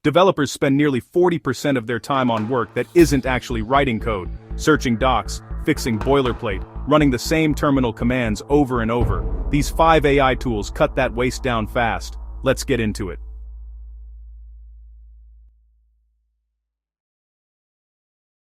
Developers spend nearly 40% of their time on work that isn't actually writing code, searching docs, fixing boilerplate, running the same terminal commands over and over. These 5 AI tools cut that waste down fast. Let's get into it.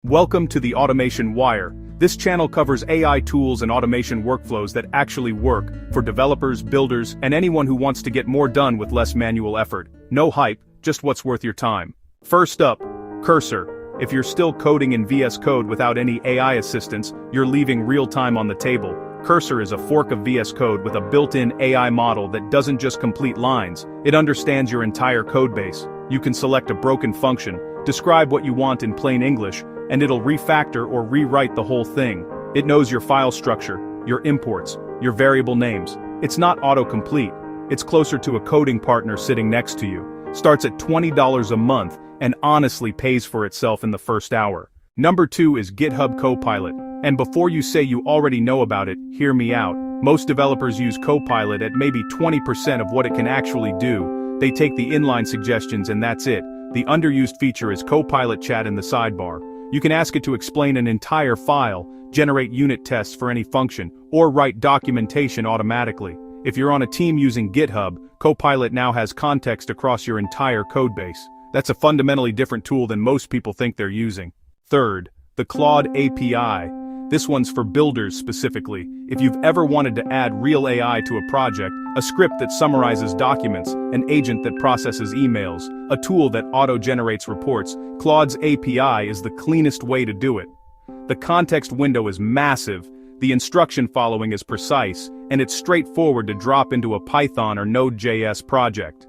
Welcome to the Automation Wire. This channel covers AI tools and automation workflows that actually work for developers, builders, and anyone who wants to get more done with less manual effort. No hype, just what's worth your time. First up, Cursor. If you're still coding in VS Code without any AI assistance, you're leaving real time on the table. Cursor is a fork of VS Code with a built-in AI model that doesn't just complete lines, it understands your entire codebase. You can select a broken function, describe what you want in plain English, and it'll refactor or rewrite the whole thing. It knows your file structure, your imports, your variable names. It's not autocomplete. It's closer to a coding partner sitting next to you. Starts at $20 a month and honestly pays for itself in the first hour. Number 2 is GitHub Copilot. And before you say you already know about it, hear me out. Most developers use Copilot at maybe 20% of what it can actually do. They take the inline suggestions and that's it. The underused feature is Copilot Chat in the sidebar. You can ask it to explain an entire file, generate unit tests for any function, or write documentation automatically. If you're on a team using GitHub, Copilot now has context across your entire codebase. That's a fundamentally different tool than most people think they're using. Third, the Claude API. This one's for builders specifically. If you've ever wanted to add real AI to a project, a script that summarizes documents, an agent that processes emails, a tool that auto-generates reports, Claude's API is the cleanest way to do it. The context window is massive, the instruction following is precise, and it's straightforward to drop into a Python or Node.js project.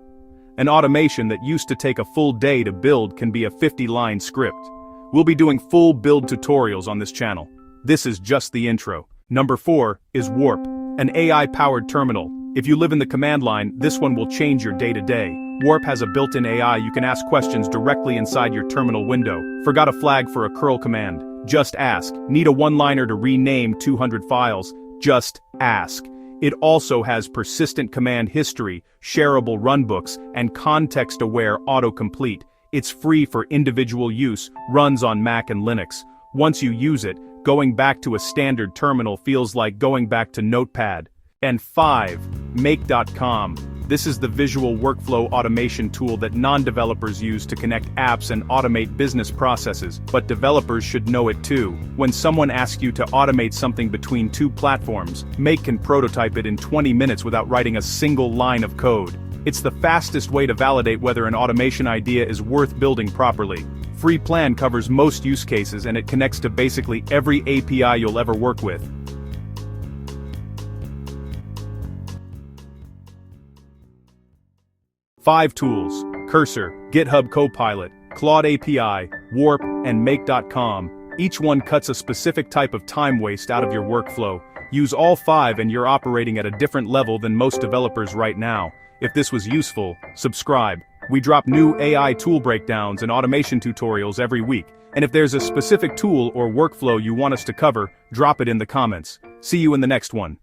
An automation that used to take a full day to build can be a 50-line script. We'll be doing full build tutorials on this channel. This is just the intro. Number 4 is Warp, an AI-powered terminal. If you live in the command line, this one will change your day-to-day. Warp has a built-in AI you can ask questions directly inside your terminal window. Forgot a flag for a curl command? Just ask. Need a one-liner to rename 200 files? Just ask. It also has persistent command history, shareable runbooks, and context-aware autocomplete. It's free for individual use, runs on Mac and Linux. Once you use it, going back to a standard terminal feels like going back to Notepad. And 5, Make.com. This is the visual workflow automation tool that non-developers use to connect apps and automate business processes, but developers should know it too. When someone asks you to automate something between 2 platforms, Make can prototype it in 20 minutes without writing a single line of code. It's the fastest way to validate whether an automation idea is worth building properly. Free plan covers most use cases and it connects to basically every API you'll ever work with. Five tools: Cursor, GitHub Copilot, Claude API, Warp, and Make.com. Each one cuts a specific type of time waste out of your workflow. Use all 5 and you're operating at a different level than most developers right now. If this was useful, subscribe. We drop new AI tool breakdowns and automation tutorials every week, and if there's a specific tool or workflow you want us to cover, drop it in the comments. See you in the next one.